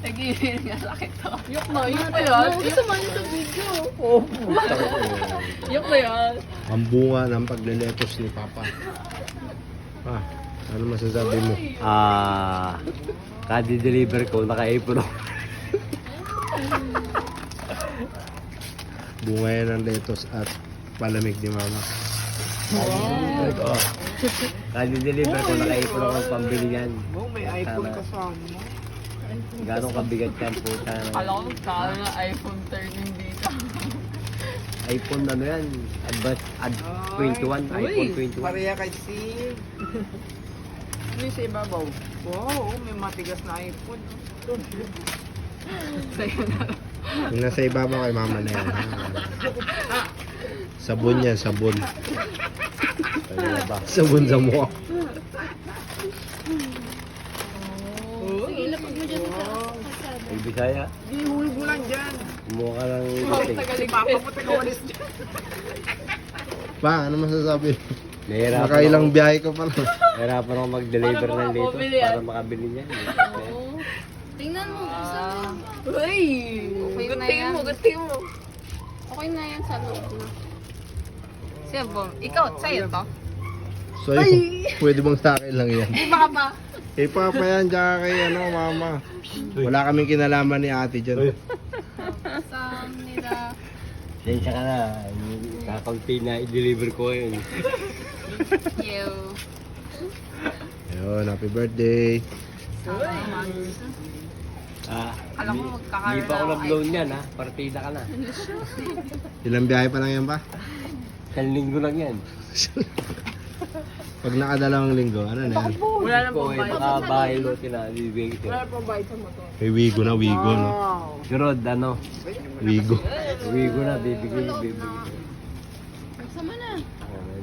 Nag-iinit nga sakit to. Yok na, yok na yan. Gusto mo yun sa video. Oh, Yok na yan. ang bunga ng pagleletos ni Papa. Ano masasabi mo? Kadi-deliver ko, naka-apron ako. Bunga yan ng lettuce at palamig ni Mama. Kadi-deliver ko, naka-apron ako pambili yan. May iPhone ka sa Gano'ng kabigat yan, puta. Alam ko kala na iPhone 13 dito. iPhone ano yan? Ad 21, iPhone 21. Pareha kay Steve. Ano yung sa ibabaw? Wow, may matigas na iPhone. Sa'yo na. Yung nasa ibabaw kay Mama na yan. Sabon yan, sabon. Ano ba? Sabon sa mukha. Sige, lapag mo dyan sa Ay, Bisaya. Di, hulog mo lang dyan. Mukha ka lang Si Papa mo tagawalis dyan. Pa, ano masasabi mo? Nahirapan Nakailang biyahe ko pa lang. Nahirapan ako mag-deliver Paano ng ba dito mabili yan? para makabili niyan. Tingnan mo. Uy! Okay na yan. Gutin mo. Okay na yan sa loob na. Siya, Bong. Ikaw, sa'yo to? So, pwede bang sa akin lang yan? Di ba ba? Eh, Papa yan, tsaka kay Mama. Wala kaming kinalaman ni ate dyan. Sa nila. Sensya ka na. Kakaunti na i-deliver ko yun. Yo. Ayun, happy birthday. Alam mo, magkakaroon Hindi pa ako na nag-loan yan ha. Partida ka na. Ilang biyahe pa lang yan pa? 1 linggo lang yan. Pag nakadalawang linggo, ano na yan? Wala na Ko eh, baka bahay lote na. Bibigay ko. Wala pang bayad sa motor. May Wigo na, Wigo, no? Wow. Sirod, ano? Wigo. Uwi ko na, bibigay. Sama na.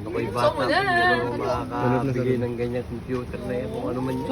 Ano ko yung bata? Hindi ko makakabigay ng ganyan computer na yan. Kung ano man yan.